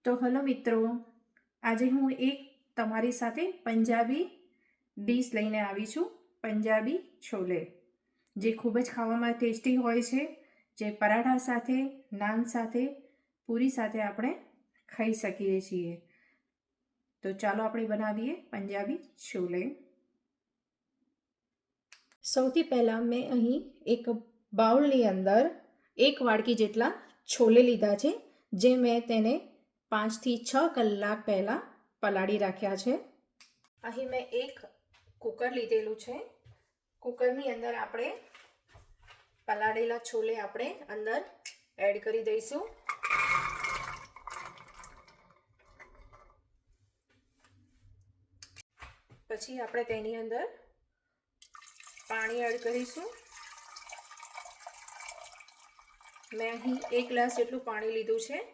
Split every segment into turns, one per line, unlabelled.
તો હલો મિત્રો, આજે હું એક તમારી સાથે પંજાબી ડીશ લઈને આવી છું, પંજાબી છોલે, જે ખૂબ જ ખાવામાં ટેસ્ટી હોય છે, જે પરાઠા સાથે, નાન સાથે, પૂરી સાથે આપણે ખાઈ શકીએ છીએ। તો ચાલો આપણે બનાવીએ પંજાબી છોલે। સૌથી પહેલાં મેં અહીં એક બાઉલની અંદર 1 વાડકી જેટલા છોલે લીધા છે, જે મેં તેને 5 થી 6 કલાક પહેલાં પલાળી રાખ્યા છે। અહીં મેં એક કુકર લીધેલું છે। કુકરની અંદર આપણે પલાળેલા છોલે આપણે અંદર એડ કરી દઈશું। પછી આપણે તેની અંદર પાણી એડ કરીશું। મેં અહીં 1 ગ્લાસ જેટલું પાણી લીધું છે।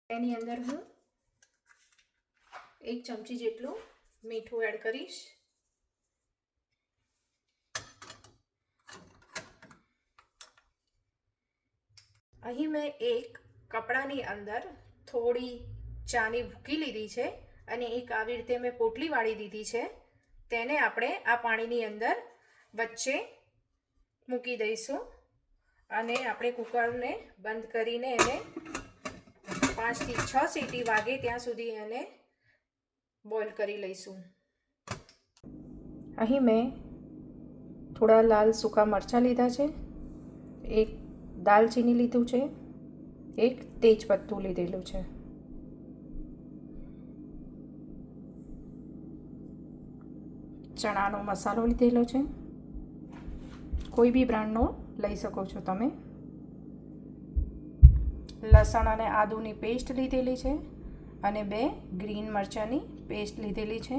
તેની અંદર હું 1 ચમચી જેટલું મીઠું એડ કરીશ। અહીં મેં એક કપડાની અંદર થોડી ચાની ભૂકી લીધી છે અને એક આવી રીતે મેં પોટલી વાળી દીધી છે। તેને આપણે આ પાણીની અંદર વચ્ચે મૂકી દઈશું અને આપણે કુકરને બંધ કરીને એને 5 થી 6 સીટી વાગે ત્યાં સુધી એને બોઇલ કરી લઈશું। અહીં મેં થોડા લાલ સૂકા મરચાં લીધા છે, એક દાલચીની લીધું છે, એક તેજપત્તું લીધેલું છે। ચણાનો મસાલો લીધેલો છે, કોઈ બી બ્રાન્ડનો લઈ શકો છો તમે। લસણ અને આદુની પેસ્ટ લીધેલી છે અને 2 ગ્રીન મરચાંની પેસ્ટ લીધેલી છે।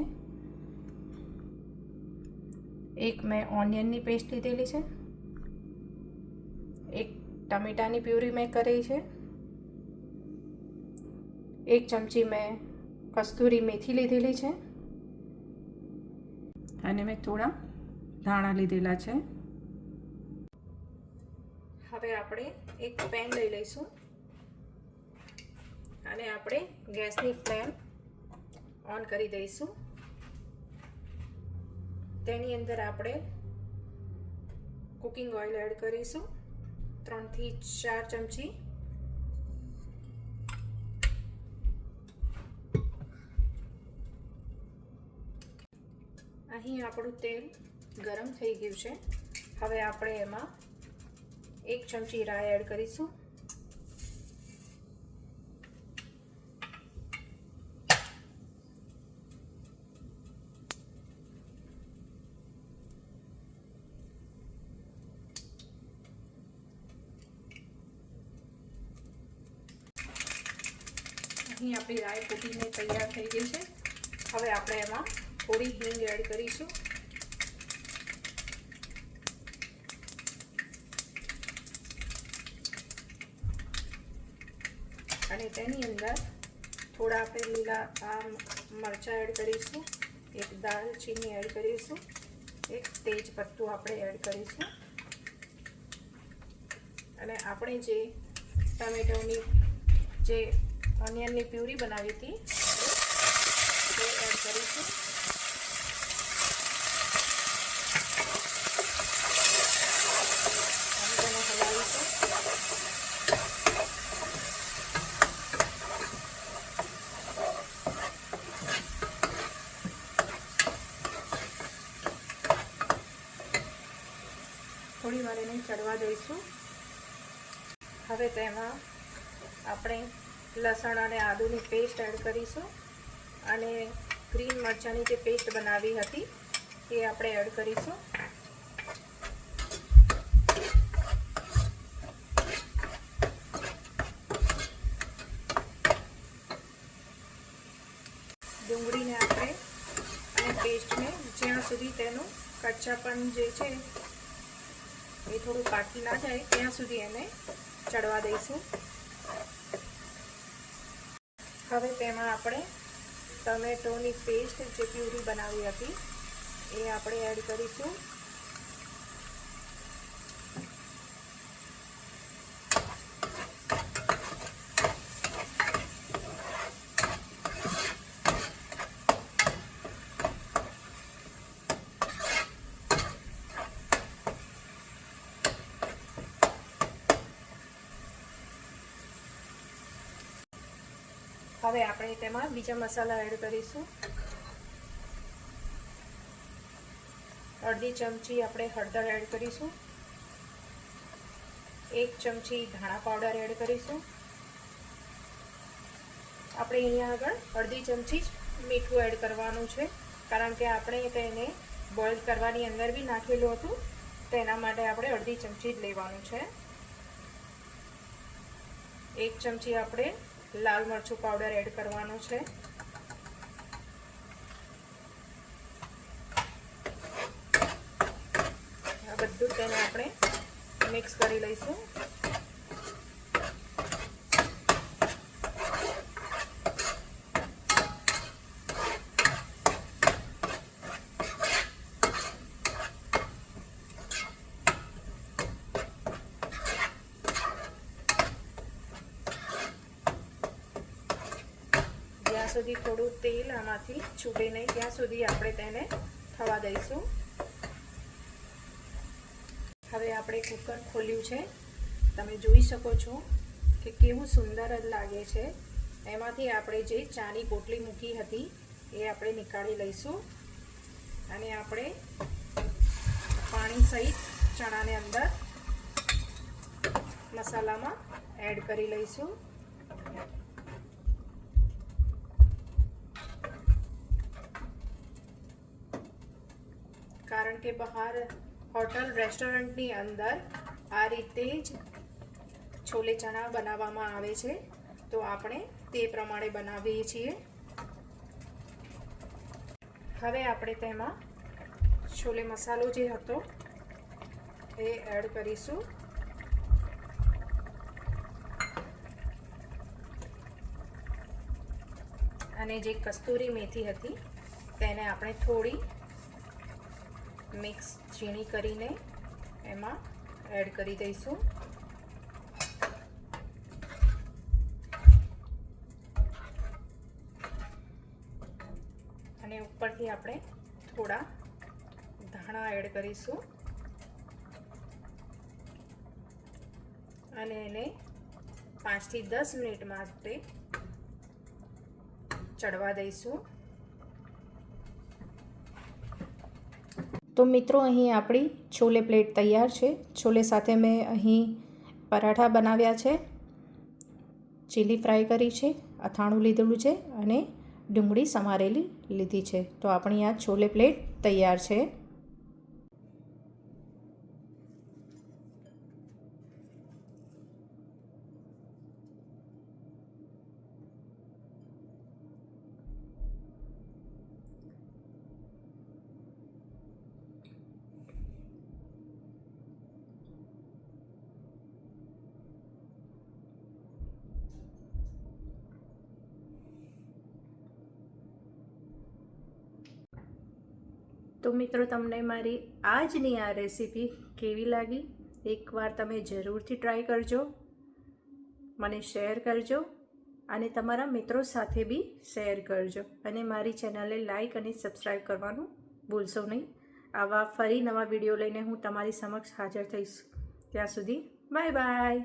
એક મેં ઓનિયનની પેસ્ટ લીધેલી છે, એક ટમેટાની પ્યુરી મેં કરી છે, 1 ચમચી મેં કસ્તુરી મેથી લીધેલી છે અને મેં થોડા ધાણા લીધેલા છે। હવે આપણે એક પેન લઈ લઈશું અને આપણે ગેસની ફ્લેમ ઓન કરી દઈશું। તેની અંદર આપણે કુકિંગ ઓઇલ એડ કરીશું, 3 થી 4 ચમચી। અહીં આપણું તેલ ગરમ થઈ ગયું છે। હવે આપણે એમાં 1 ચમચી રાઈ એડ કરીશું, અહીં આપણી રાઈ કૂટીને તૈયાર થઈ ગઈ છે। હવે આપણે એમાં થોડી હિંગ એડ કરીશું અને તેની અંદર થોડા આપણે લીલા મરચાં એડ કરીશું, એક દાલચીની એડ કરીશું, એક તેજપત્તું આપણે એડ કરીશું અને આપણે જે ટમેટોની જે ઓનિયનની પ્યુરી બનાવી હતી તે એડ કરીશું। અને તેને હલાવીશું। થોડી વાર એને ચડવા દઈશું। હવે તેમાં આપણે લસણ અને આદુની પેસ્ટ એડ કરીશું અને ગ્રીન મરચાંની જે પેસ્ટ બનાવી હતી એ આપણે એડ કરીશું। ડુંગળીને આપણે અને પેસ્ટને જ્યાં સુધી તેનું કચ્ચાપણ જે છે એ થોડું પાકી ના જાય ત્યાં સુધી એને ચડવા દઈશું। હવે તેમાં આપણે ટમેટોની પેસ્ટ જે પ્યુરી બનાવી હતી એ આપણે એડ કરીશું હવે આપણે તેમાં બીજા મસાલા એડ કરીશું. અડધી ચમચી આપણે હળદર એડ કરીશું. 1 ચમચી ધાણા પાવડર એડ કરીશું. આપણે અહીંયા આગળ અડધી ચમચી જ મીઠું એડ કરવાનું છે, કારણ કે આપણે તેને બોઇલ કરવાની અંદર બી નાખેલું હતું, તેના માટે આપણે અડધી ચમચી જ લેવાનું છે. 1 ચમચી આપણે લાલ મરચું પાવડર એડ કરવાનું છે. આ બધું તેને આપણે મિક્સ કરી લઈશું. જ્યાં સુધી થોડું તેલ આમાંથી છૂટે નહીં ત્યાં સુધી આપણે તેને થવા દઈશું. હવે આપણે કુકર ખોલ્યું છે. તમે જોઈ શકો છો કે કેવું સુંદર જ લાગે છે. એમાંથી આપણે જે ચાની પોટલી મૂકી હતી એ આપણે નીકાળી લઈશું અને આપણે પાણી સહિત ચણાને અંદર મસાલામાં એડ કરી લઈશું. કારણ કે બહાર હોટલ રેસ્ટોરન્ટની અંદર આ રીતે જ છોલે ચણા બનાવવામાં આવે છે, તો આપણે તે પ્રમાણે બનાવીએ છીએ. હવે આપણે તેમાં છોલે મસાલો જે હતો એ એડ કરીશું. અને જે કસ્તુરી મેથી હતી તેને આપણે થોડી મિક્સ ઝીણી કરીને એમાં એડ કરી દઈશું. અને ઉપરથી આપણે થોડા ધાણા એડ કરીશું અને એને 5 થી 10 મિનિટ માટે ચડવા દઈશું. તો મિત્રો, અહીં આપણી છોલે પ્લેટ તૈયાર છે. છોલે સાથે મેં અહીં પરાઠા બનાવ્યા છે, ચીલી ફ્રાય કરી છે, અથાણું લીધેલું છે અને ડુંગળી સમારેલી લીધી છે. તો આપણી આ છોલે પ્લેટ તૈયાર છે. તો મિત્રો, તમને મારી આજની આ રેસીપી કેવી લાગી? એકવાર તમે જરૂરથી ટ્રાય કરજો, મને શેર કરજો અને તમારા મિત્રો સાથે બી શેર કરજો. અને મારી ચેનલને લાઈક અને સબસ્ક્રાઈબ કરવાનું ભૂલશો નહીં. આવા ફરી નવા વિડીયો લઈને હું તમારી સમક્ષ હાજર થઈશ. ત્યાં સુધી બાય બાય.